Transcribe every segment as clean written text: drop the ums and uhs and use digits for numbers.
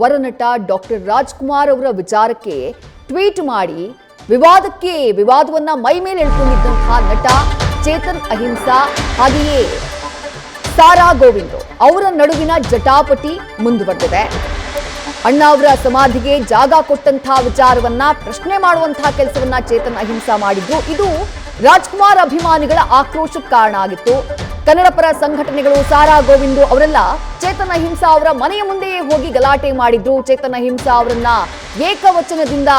ವರನಟ doctor Rajkumar ಅವರ ವಿಚಾರಕ್ಕೆ tweet ಮಾಡಿ ವಿವಾದವನ್ನ ಮೈ ಮೇಲೆ ಎಳ್ಕೊಂಡಿದ್ದಂತಹ ನಟ ಚೇತನ್ ಅಹಿಂಸಾ ಹಾಗೆಯೇ ಸಾರಾ ಗೋವಿಂದ್ ಅವರ ನಡುವಿನ ಜಟಾಪಟಿ ಮುಂದುವರೆದಿದೆ. ಅಣ್ಣ ಅವರ ಸಮಾಧಿಗೆ ಜಾಗ ಕೊಟ್ಟಂತಹ ವಿಚಾರವನ್ನ ಪ್ರಶ್ನೆ ಮಾಡುವಂತಹ ಕೆಲಸವನ್ನ ಚೇತನ್ ಅಹಿಂಸಾ ಮಾಡಿದ್ರು. ಇದು ರಾಜ್ಕುಮಾರ್ ಅಭಿಮಾನಿಗಳ ಆಕ್ರೋಶಕ್ಕೆ ಕಾರಣ ಆಗಿತ್ತು. ಕನ್ನಡ ಪರ ಸಂಘಟನೆಗಳು ಸಾರಾ ಗೋವಿಂದ್ ಅವರೆಲ್ಲ ಚೇತನ್ ಅಹಿಂಸಾ ಅವರ ಮನೆಯ ಮುಂದೆಯೇ ಹೋಗಿ ಗಲಾಟೆ ಮಾಡಿದ್ರು. ಚೇತನ್ ಅಹಿಂಸಾ ಅವರನ್ನ ಏಕವಚನದಿಂದ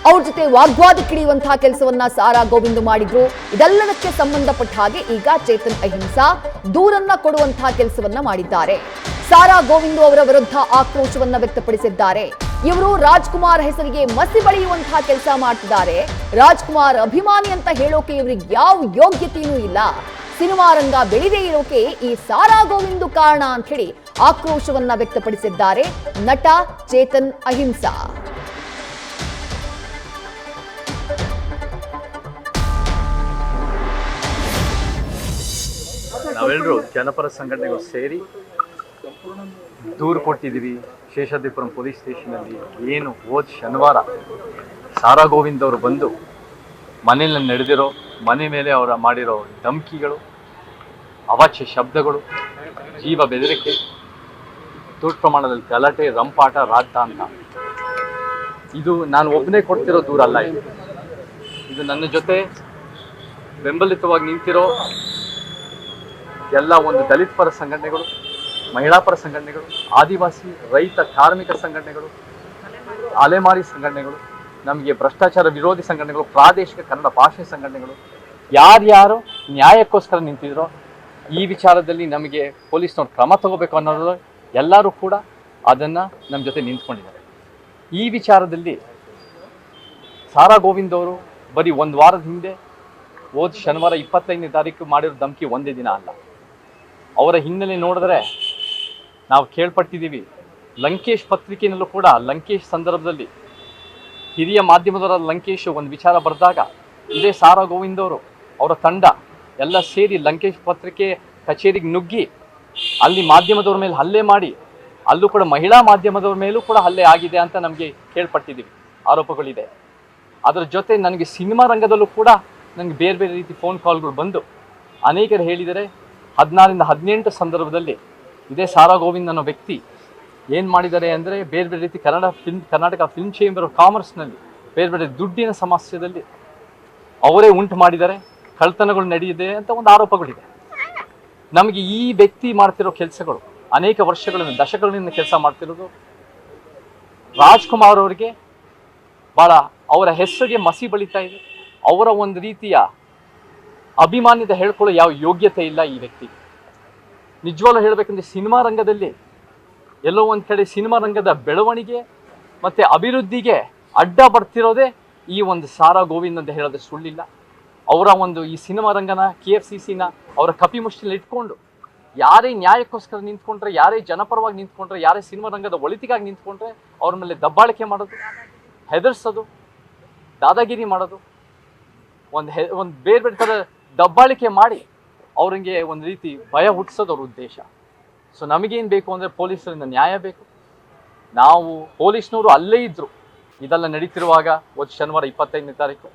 ಅವ್ರ ಜೊತೆ ವಾಗ್ವಾದಕ್ಕಿಳಿಯುವಂತಹ ಕೆಲಸವನ್ನ ಸಾರಾ ಗೋವಿಂದ್ ಮಾಡಿದ್ರು. ಇದೆಲ್ಲದಕ್ಕೆ ಸಂಬಂಧಪಟ್ಟ ಹಾಗೆ ಈಗ ಚೇತನ್ ಅಹಿಂಸಾ ದೂರನ್ನ ಕೊಡುವಂತಹ ಕೆಲಸವನ್ನ ಮಾಡಿದ್ದಾರೆ. ಸಾರಾ ಗೋವಿಂದ್ ಅವರ ವಿರುದ್ಧ ಆಕ್ರೋಶವನ್ನ ವ್ಯಕ್ತಪಡಿಸಿದ್ದಾರೆ. ಇವರು ರಾಜ್ಕುಮಾರ್ ಹೆಸರಿಗೆ ಮಸಿ ಬಳಿಯುವಂತಹ ಕೆಲಸ ಮಾಡ್ತಿದ್ದಾರೆ. ರಾಜ್ಕುಮಾರ್ ಅಭಿಮಾನಿ ಅಂತ ಹೇಳೋಕೆ ಇವ್ರಿಗೆ ಯಾವ ಯೋಗ್ಯತೆಯೂ ಇಲ್ಲ. ಸಿನಿಮಾ ರಂಗ ಬೆಳೆದೇ ಇರೋಕೆ ಈ ಸಾರಾ ಗೋವಿಂದ್ ಕಾರಣ ಅಂತ ಹೇಳಿ ಆಕ್ರೋಶವನ್ನ ವ್ಯಕ್ತಪಡಿಸಿದ್ದಾರೆ ನಟ ಚೇತನ್ ಅಹಿಂಸಾ. ನಾವೆಲ್ಲರೂ ಜನಪರ ಸಂಘಟನೆಗಳು ಸೇರಿ ದೂರು ಕೊಟ್ಟಿದ್ದೀವಿ ಶೇಷಾದ್ರಿಪುರಂ ಪೊಲೀಸ್ ಸ್ಟೇಷನಲ್ಲಿ. ಏನು ಹೋದ ಶನಿವಾರ ಸಾರಾ ಗೋವಿಂದ್ ಅವರು ಬಂದು ಮನೆಯಲ್ಲಿ ನಡೆದಿರೋ ಮನೆ ಮೇಲೆ ಅವರ ಮಾಡಿರೋ ಧಮಕಿಗಳು, ಅವಾಚ್ಯ ಶಬ್ದಗಳು, ಜೀವ ಬೆದರಿಕೆ, ದೊಡ್ಡ ಪ್ರಮಾಣದಲ್ಲಿ ಗಲಾಟೆ, ರಂಪಾಟ, ರಾಟ ಅಂತ. ಇದು ನಾನು ಒಬ್ಬನೇ ಕೊಡ್ತಿರೋ ದೂರ ಅಲ್ಲ. ಇದು ನನ್ನ ಜೊತೆ ಬೆಂಬಲಿತವಾಗಿ ನಿಂತಿರೋ ಎಲ್ಲ ಒಂದು ದಲಿತ ಪರ ಸಂಘಟನೆಗಳು, ಮಹಿಳಾ ಪರ ಸಂಘಟನೆಗಳು, ಆದಿವಾಸಿ ರೈತ ಕಾರ್ಮಿಕ ಸಂಘಟನೆಗಳು, ಅಲೆಮಾರಿ ಸಂಘಟನೆಗಳು, ನಮಗೆ ಭ್ರಷ್ಟಾಚಾರ ವಿರೋಧಿ ಸಂಘಟನೆಗಳು, ಪ್ರಾದೇಶಿಕ ಕನ್ನಡ ಭಾಷೆ ಸಂಘಟನೆಗಳು, ಯಾರ್ಯಾರು ನ್ಯಾಯಕ್ಕೋಸ್ಕರ ನಿಂತಿದ್ರೋ ಈ ವಿಚಾರದಲ್ಲಿ ನಮಗೆ ಪೊಲೀಸ್ನವ್ರು ಕ್ರಮ ತಗೋಬೇಕು ಅನ್ನೋದು ಎಲ್ಲರೂ ಕೂಡ ಅದನ್ನು ನಮ್ಮ ಜೊತೆ ನಿಂತ್ಕೊಂಡಿದ್ದಾರೆ. ಈ ವಿಚಾರದಲ್ಲಿ ಸಾರಾ ಗೋವಿಂದ್ ಅವರು ಬರೀ ಒಂದು ವಾರದ ಹಿಂದೆ ಹೋದ ಶನಿವಾರ 25ನೇ ತಾರೀಕು ಮಾಡಿರೋ ಧಮಕಿ ಒಂದೇ ದಿನ ಅಲ್ಲ. ಅವರ ಹಿನ್ನೆಲೆ ನೋಡಿದ್ರೆ ನಾವು ಕೇಳ್ಪಟ್ಟಿದ್ದೀವಿ. ಲಂಕೇಶ್ ಪತ್ರಿಕೆಯಲ್ಲೂ ಕೂಡ ಲಂಕೇಶ್ ಸಂದರ್ಭದಲ್ಲಿ ಹಿರಿಯ ಮಾಧ್ಯಮದವರ ಲಂಕೇಶ್ ಒಂದು ವಿಚಾರ ಬರೆದಾಗ ಇದೇ ಸಾರಾ ಗೋವಿಂದ್ ಅವರು ಅವರ ತಂಡ ಎಲ್ಲ ಸೇರಿ ಲಂಕೇಶ್ ಪತ್ರಿಕೆ ಕಚೇರಿಗೆ ನುಗ್ಗಿ ಅಲ್ಲಿ ಮಾಧ್ಯಮದವ್ರ ಮೇಲೆ ಹಲ್ಲೆ ಮಾಡಿ, ಅಲ್ಲೂ ಕೂಡ ಮಹಿಳಾ ಮಾಧ್ಯಮದವ್ರ ಮೇಲೂ ಕೂಡ ಹಲ್ಲೆ ಆಗಿದೆ ಅಂತ ನಮಗೆ ಕೇಳ್ಪಟ್ಟಿದ್ದೀವಿ, ಆರೋಪಗಳಿದೆ. ಅದರ ಜೊತೆ ನನಗೆ ಸಿನಿಮಾ ರಂಗದಲ್ಲೂ ಕೂಡ ನನಗೆ ಬೇರೆ ಬೇರೆ ರೀತಿ ಫೋನ್ ಕಾಲ್ಗಳು ಬಂದು ಅನೇಕರು ಹೇಳಿದರೆ 16ರಿಂದ 18 ಸಂದರ್ಭದಲ್ಲಿ ಇದೇ ಸಾರಾ ಗೋವಿಂದ್ ಅನ್ನೋ ವ್ಯಕ್ತಿ ಏನು ಮಾಡಿದ್ದಾರೆ ಅಂದರೆ ಬೇರೆ ಬೇರೆ ರೀತಿ ಕರ್ನಾಟಕ ಫಿಲ್ಮ್ ಚೇಂಬರ್ ಆಫ್ ಕಾಮರ್ಸ್ನಲ್ಲಿ ಬೇರೆ ಬೇರೆ ದುಡ್ಡಿನ ಸಮಸ್ಯೆಯಲ್ಲಿ ಅವರೇ ಉಂಟು ಮಾಡಿದ್ದಾರೆ, ಕಳ್ತನಗಳು ನಡೆಯಿದೆ ಅಂತ ಒಂದು ಆರೋಪಗಳಿದೆ. ನಮಗೆ ಈ ವ್ಯಕ್ತಿ ಮಾಡ್ತಿರೋ ಕೆಲಸಗಳು ಅನೇಕ ವರ್ಷಗಳಿಂದ ದಶಕಗಳಿಂದ ಕೆಲಸ ಮಾಡ್ತಿರೋದು ರಾಜ್ಕುಮಾರ್ ಅವರಿಗೆ ಭಾಳ ಅವರ ಹೆಸರಿಗೆ ಮಸಿ ಬಳಿತಾ ಇದೆ. ಅವರ ಒಂದು ರೀತಿಯ ಅಭಿಮಾನ್ಯದ ಹೇಳ್ಕೊಳ್ಳೋ ಯಾವ ಯೋಗ್ಯತೆ ಇಲ್ಲ ಈ ವ್ಯಕ್ತಿ. ನಿಜವಾಗ್ಲೂ ಹೇಳಬೇಕಂದ್ರೆ ಸಿನಿಮಾ ರಂಗದಲ್ಲಿ ಎಲ್ಲೋ ಒಂದು ಕಡೆ ಸಿನಿಮಾ ರಂಗದ ಬೆಳವಣಿಗೆ ಮತ್ತು ಅಭಿವೃದ್ಧಿಗೆ ಅಡ್ಡ ಬರ್ತಿರೋದೇ ಈ ಒಂದು ಸಾರಾ ಗೋವಿಂದ್ ಅಂತ ಹೇಳೋದು ಸುಳ್ಳಿಲ್ಲ. ಅವರ ಒಂದು ಈ ಸಿನಿಮಾ ರಂಗನ KFCCನ ಅವರ ಕಪಿಮುಷ್ಟಿಯಲ್ಲಿ ಇಟ್ಕೊಂಡು ಯಾರೇ ನ್ಯಾಯಕ್ಕೋಸ್ಕರ ನಿಂತ್ಕೊಂಡ್ರೆ, ಯಾರೇ ಜನಪರವಾಗಿ ನಿಂತ್ಕೊಂಡ್ರೆ, ಯಾರೇ ಸಿನಿಮಾ ರಂಗದ ಒಳಿತಿಗಾಗಿ ನಿಂತ್ಕೊಂಡ್ರೆ ಅವ್ರ ಮೇಲೆ ದಬ್ಬಾಳಿಕೆ ಮಾಡೋದು, ಹೆದರ್ಸೋದು, ದಾದಾಗಿರಿ ಮಾಡೋದು, ಒಂದು ಬೇರೆ ಬೇರೆ ಥರ ದಬ್ಬಾಳಿಕೆ ಮಾಡಿ ಅವ್ರಿಗೆ ಒಂದು ರೀತಿ ಭಯ ಹುಟ್ಟಿಸೋದು ಅವ್ರ ಉದ್ದೇಶ. ಸೊ ನಮಗೇನು ಬೇಕು ಅಂದರೆ ಪೊಲೀಸರಿಂದ ನ್ಯಾಯ ಬೇಕು. ನಾವು ಪೊಲೀಸ್ನವರು ಅಲ್ಲೇ ಇದ್ದರು ಇದೆಲ್ಲ ನಡೀತಿರುವಾಗ. ಒಂದು ಶನಿವಾರ 25ನೇ ತಾರೀಕು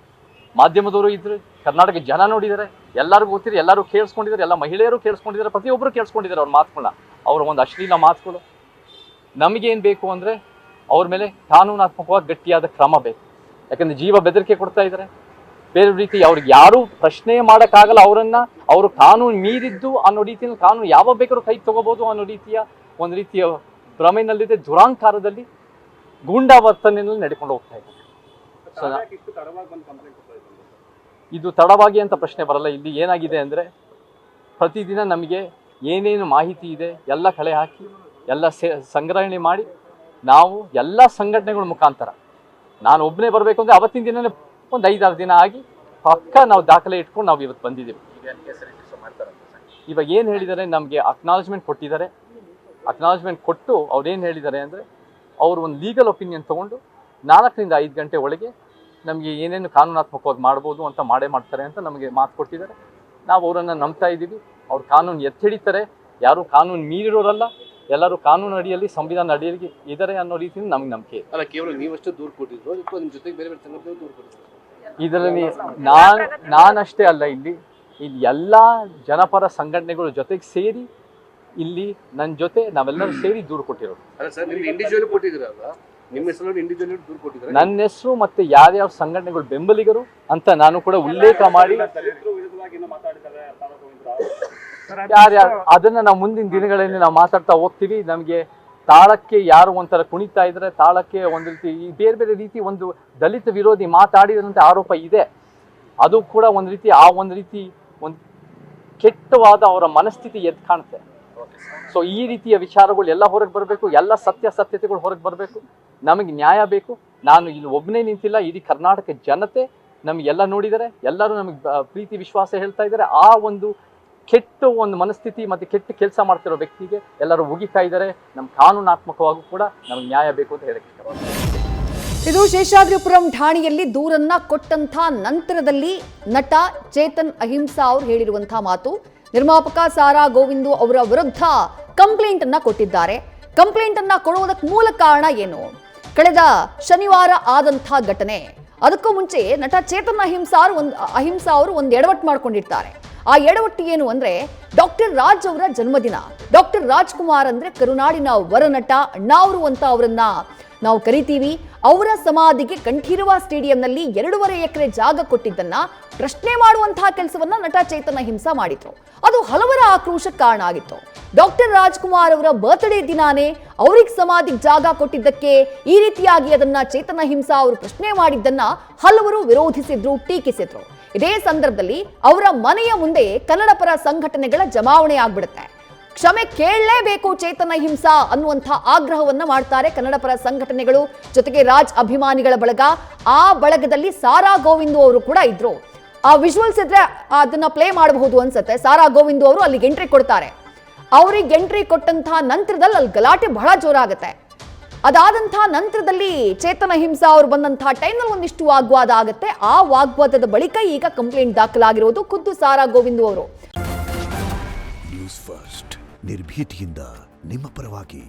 ಮಾಧ್ಯಮದವರು ಇದ್ರು, ಕರ್ನಾಟಕ ಜನ ನೋಡಿದ್ದಾರೆ, ಎಲ್ಲರಿಗೂ ಗೊತ್ತಿದೆ, ಎಲ್ಲರೂ ಕೇಳಿಸ್ಕೊಂಡಿದ್ದಾರೆ, ಎಲ್ಲ ಮಹಿಳೆಯರು ಕೇಳಿಸ್ಕೊಂಡಿದ್ದಾರೆ, ಪ್ರತಿಯೊಬ್ಬರು ಕೇಳಿಸ್ಕೊಂಡಿದ್ದಾರೆ ಅವ್ರ ಮಾತುಗಳನ್ನ, ಅವರ ಒಂದು ಅಶ್ಲೀಲ ಮಾತುಗಳು. ನಮಗೇನು ಬೇಕು ಅಂದರೆ ಅವ್ರ ಮೇಲೆ ಕಾನೂನಾತ್ಮಕವಾಗಿ ಗಟ್ಟಿಯಾದ ಕ್ರಮ ಬೇಕು. ಯಾಕಂದರೆ ಜೀವ ಬೆದರಿಕೆ ಕೊಡ್ತಾ ಇದ್ದಾರೆ, ಬೇರೆ ರೀತಿ ಅವ್ರಿಗೆ ಯಾರೂ ಪ್ರಶ್ನೆ ಮಾಡೋಕ್ಕಾಗಲ್ಲ. ಅವರು ಕಾನೂನು ಮೀರಿದ್ದು ಅನ್ನೋ ರೀತಿಯಲ್ಲಿ ಕಾನೂನು ಯಾವ ಬೇಕಾದ್ರೂ ಕೈ ತಗೋಬೋದು ಅನ್ನೋ ರೀತಿಯ ಒಂದು ರೀತಿಯ ಭ್ರಮೆನಲ್ಲಿದೆ, ದುರಾಂಕಾರದಲ್ಲಿ ಗೂಂಡಾ ವರ್ತನೆಯಲ್ಲಿ ನಡ್ಕೊಂಡು ಹೋಗ್ತಾ ಇದ್ದಾರೆ. ಇದು ತಡವಾಗಿ ಅಂತ ಪ್ರಶ್ನೆ ಬರಲ್ಲ. ಇಲ್ಲಿ ಏನಾಗಿದೆ ಅಂದರೆ ಪ್ರತಿದಿನ ನಮಗೆ ಏನೇನು ಮಾಹಿತಿ ಇದೆ ಎಲ್ಲ ಕಳೆ ಹಾಕಿ ಎಲ್ಲ ಸಂಗ್ರಹಣೆ ಮಾಡಿ ನಾವು ಎಲ್ಲ ಸಂಘಟನೆಗಳ ಮುಖಾಂತರ, ನಾನು ಒಬ್ಬನೇ ಬರಬೇಕು ಅಂದರೆ ಅವತ್ತಿನ ದಿನವೇ ಒಂದು 5-6 ದಿನ ಆಗಿ ಪಕ್ಕ ನಾವು ದಾಖಲೆ ಇಟ್ಕೊಂಡು ನಾವು ಇವತ್ತು ಬಂದಿದ್ದೀವಿ. ಇವಾಗ ಏನು ಹೇಳಿದ್ದಾರೆ, ನಮಗೆ ಅಕ್ನಾಲಜ್ಮೆಂಟ್ ಕೊಟ್ಟಿದ್ದಾರೆ. ಅಕ್ನಾಲಜ್ಮೆಂಟ್ ಕೊಟ್ಟು ಅವ್ರೇನು ಹೇಳಿದ್ದಾರೆ ಅಂದರೆ ಅವರು ಒಂದು ಲೀಗಲ್ ಒಪಿನಿಯನ್ ತೊಗೊಂಡು 4ರಿಂದ 5 ಗಂಟೆ ಒಳಗೆ ನಮಗೆ ಏನೇನು ಕಾನೂನಾತ್ಮಕವಾಗಿ ಮಾಡ್ಬೋದು ಅಂತ ಮಾಡ್ತಾರೆ ಅಂತ ನಮಗೆ ಮಾತು ಕೊಟ್ಟಿದ್ದಾರೆ. ನಾವು ಅವರನ್ನು ನಂಬ್ತಾ ಇದ್ದೀವಿ. ಅವ್ರು ಕಾನೂನು ಎತ್ತಿಡಿತಾರೆ, ಯಾರೂ ಕಾನೂನು ಮೀರಿರೋರಲ್ಲ. ಎಲ್ಲರೂ ಕಾನೂನು ಅಡಿಯಲ್ಲಿ ಸಂವಿಧಾನ ಅಡಿಯಲ್ಲಿ ಇದ್ದಾರೆ ಅನ್ನೋ ರೀತಿಯಿಂದ ನಮ್ಗೆ ನಂಬಿಕೆ ಇದೆ. ಅಲ್ಲ, ಕೇವಲ ನೀವಷ್ಟೇ ದೂರು ಕೊಟ್ಟಿದ್ರು ಅಥವಾ ನಿಮ್ಮ ಜೊತೆಗೆ ಬೇರೆ ಬೇರೆ ಸಂಘಟನೆ ದೂರು ಕೊಟ್ಟಿದ್ರು? ಇದರಲ್ಲಿ ನಾನಷ್ಟೇ ಅಲ್ಲ, ಇಲ್ಲಿ ಎಲ್ಲ ಜನಪರ ಸಂಘಟನೆಗಳ ಜೊತೆಗೆ ಸೇರಿ ಇಲ್ಲಿ ನನ್ನ ಜೊತೆ ನಾವೆಲ್ಲರೂ ಸೇರಿ ದೂರು ಕೊಟ್ಟಿರೋದು. ಅಲ್ಲ ಸರ್, ನಿಮ್ಗೆ ಇಂಡಿವಿಜುವಲ್ ಕೊಟ್ಟಿದ್ರಲ್ಲ, ನಿಮ್ಮ ಹೆಸರು ಇಂಡಿವಿಜುವಲ್ ದೂರು ಕೊಟ್ಟಿದ್ರೆ ನನ್ನ ಹೆಸರು ಮತ್ತೆ ಯಾವ್ಯಾವ ಸಂಘಟನೆಗಳು ಬೆಂಬಲಿಗರು ಅಂತ ನಾನು ಕೂಡ ಉಲ್ಲೇಖ ಮಾಡಿ ಯಾರ್ಯಾರು ಅದನ್ನ ನಾವು ಮುಂದಿನ ದಿನಗಳಲ್ಲಿ ನಾವು ಮಾತಾಡ್ತಾ ಹೋಗ್ತೀವಿ. ನಮಗೆ ತಾಳಕ್ಕೆ ಯಾರು ಒಂಥರ ಕುಣಿತಾ ಇದ್ರೆ ತಾಳಕ್ಕೆ ಒಂದು ರೀತಿ ಈ ಬೇರೆ ಬೇರೆ ರೀತಿ ಒಂದು ದಲಿತ ವಿರೋಧಿ ಮಾತಾಡಿದಂತೆ ಆರೋಪ ಇದೆ. ಅದು ಕೂಡ ಒಂದು ರೀತಿ ಒಂದು ಕೆಟ್ಟವಾದ ಅವರ ಮನಸ್ಥಿತಿ ಎದ್ದು ಕಾಣುತ್ತೆ. ಸೊ ಈ ರೀತಿಯ ವಿಚಾರಗಳು ಎಲ್ಲ ಹೊರಗೆ ಬರಬೇಕು, ಎಲ್ಲ ಸತ್ಯತೆಗಳು ಹೊರಗೆ ಬರಬೇಕು. ನಮಗೆ ನ್ಯಾಯ ಬೇಕು. ನಾನು ಇಲ್ಲಿ ಒಬ್ಬನೇ ನಿಂತಿಲ್ಲ, ಇಡೀ ಕರ್ನಾಟಕ ಜನತೆ ನಮಗೆಲ್ಲ ನೋಡಿದ್ದಾರೆ, ಎಲ್ಲರೂ ನಮಗೆ ಪ್ರೀತಿ ವಿಶ್ವಾಸ ಹೇಳ್ತಾ ಇದ್ದಾರೆ. ಆ ಒಂದು ಕೆಟ್ಟ ಒಂದು ಮನಸ್ಥಿತಿ ಮತ್ತು ಕೆಟ್ಟ ಕೆಲಸ ಮಾಡ್ತಿರೋ ವ್ಯಕ್ತಿಗೆ ಎಲ್ಲರೂ ಉಗಿತಾ ಇದ್ದಾರೆ. ನಮ್ಮ ಕಾನೂನಾತ್ಮಕವಾಗೂ ಕೂಡ ನಮಗೆ ನ್ಯಾಯ ಬೇಕು ಅಂತ ಹೇಳಕ್ಕೆ ಇಷ್ಟಪಡ್ತೀನಿ. ಇದು ಶೇಷಾದ್ರಿಪುರಂ ಠಾಣೆಯಲ್ಲಿ ದೂರನ್ನ ಕೊಟ್ಟಂಥ ನಂತರದಲ್ಲಿ ನಟ ಚೇತನ್ ಅಹಿಂಸಾ ಅವರು ಹೇಳಿರುವಂತಹ ಮಾತು. ನಿರ್ಮಾಪಕ ಸಾರಾ ಗೋವಿಂದು ಅವರ ವಿರುದ್ಧ ಕಂಪ್ಲೇಂಟ್ ಅನ್ನ ಕೊಟ್ಟಿದ್ದಾರೆ. ಕಂಪ್ಲೇಂಟ್ ಅನ್ನ ಕೊಡುವುದಕ್ಕೆ ಮೂಲ ಕಾರಣ ಏನು? ಕಳೆದ ಶನಿವಾರ ಆದಂಥ ಘಟನೆ. ಅದಕ್ಕೂ ಮುಂಚೆ ನಟ ಚೇತನ್ ಅಹಿಂಸಾ ಅವರು ಒಂದು ಎಡವಟ್ಟು ಮಾಡ್ಕೊಂಡಿರ್ತಾರೆ. ಆ ಎಡವಟ್ಟು ಏನು ಅಂದ್ರೆ ಡಾಕ್ಟರ್ ರಾಜ್ ಅವರ ಜನ್ಮದಿನ. ಡಾಕ್ಟರ್ ರಾಜ್ಕುಮಾರ್ ಅಂದ್ರೆ ಕರುನಾಡಿನ ವರನಟ, ಅಣ್ಣಾವ್ರು ಅಂತ ಅವರನ್ನ ನಾವು ಕರಿತೀವಿ. ಅವರ ಸಮಾಧಿಗೆ ಕಂಠೀರವ ಸ್ಟೇಡಿಯಂನಲ್ಲಿ 2.5 ಎಕರೆ ಜಾಗ ಕೊಟ್ಟಿದ್ದನ್ನ ಪ್ರಶ್ನೆ ಮಾಡುವಂತಹ ಕೆಲಸವನ್ನ ನಟ ಚೇತನ್ ಅಹಿಂಸಾ ಮಾಡಿದ್ರು. ಅದು ಹಲವರ ಆಕ್ರೋಶಕ್ಕೆ ಕಾರಣ ಆಗಿತ್ತು. ಡಾಕ್ಟರ್ ರಾಜ್ಕುಮಾರ್ ಅವರ ಬರ್ತ್ಡೇ ದಿನಾನೇ ಅವ್ರಿಗೆ ಸಮಾಧಿಗೆ ಜಾಗ ಕೊಟ್ಟಿದ್ದಕ್ಕೆ ಈ ರೀತಿಯಾಗಿ ಅದನ್ನ ಚೇತನ್ ಅಹಿಂಸಾ ಅವರು ಪ್ರಶ್ನೆ ಮಾಡಿದ್ದನ್ನ ಹಲವರು ವಿರೋಧಿಸಿದ್ರು, ಟೀಕಿಸಿದ್ರು. ಇದೇ ಸಂದರ್ಭದಲ್ಲಿ ಅವರ ಮನೆಯ ಮುಂದೆ ಕನ್ನಡ ಪರ ಸಂಘಟನೆಗಳ ಜಮಾವಣೆ ಆಗ್ಬಿಡುತ್ತೆ. ಕ್ಷಮೆ ಕೇಳಲೇಬೇಕು ಚೇತನ್ ಅಹಿಂಸಾ ಅನ್ನುವಂಥ ಆಗ್ರಹವನ್ನ ಮಾಡ್ತಾರೆ ಕನ್ನಡ ಪರ ಸಂಘಟನೆಗಳು, ಜೊತೆಗೆ ರಾಜ್ ಅಭಿಮಾನಿಗಳ ಬಳಗ. ಆ ಬಳಗದಲ್ಲಿ ಸಾರಾ ಗೋವಿಂದು ಅವರು ಕೂಡ ಇದ್ರು. ಆ ವಿಜುವಲ್ಸ್ ಇದ್ರೆ ಅದನ್ನ ಪ್ಲೇ ಮಾಡಬಹುದು ಅನ್ಸುತ್ತೆ. ಸಾರಾ ಗೋವಿಂದು ಅವರು ಅಲ್ಲಿಗೆ ಎಂಟ್ರಿ ಕೊಡ್ತಾರೆ. ಅವ್ರಿಗೆ ಎಂಟ್ರಿ ಕೊಟ್ಟಂತಹ ನಂತರದಲ್ಲಿ ಅಲ್ಲಿ ಗಲಾಟೆ ಬಹಳ ಜೋರಾಗುತ್ತೆ. ಅದಾದಂಥ ನಂತರದಲ್ಲಿ ಚೇತನ್ ಅಹಿಂಸಾ ಅವರು ಬಂದಂತಹ ಟೈಮ್ನಲ್ಲಿ ಒಂದಿಷ್ಟು ವಾಗ್ವಾದ ಆಗುತ್ತೆ. ಆ ವಾಗ್ವಾದದ ಬಳಿಕ ಈಗ ಕಂಪ್ಲೇಂಟ್ ದಾಖಲಾಗಿರೋದು ಖುದ್ದು ಸಾರಾ ಗೋವಿಂದು ಅವರು. ನ್ಯೂಸ್ ಫಸ್ಟ್ ನಿರ್ಭೀತಿಯಿಂದ ನಿಮ್ಮ ಪರವಾಗಿ.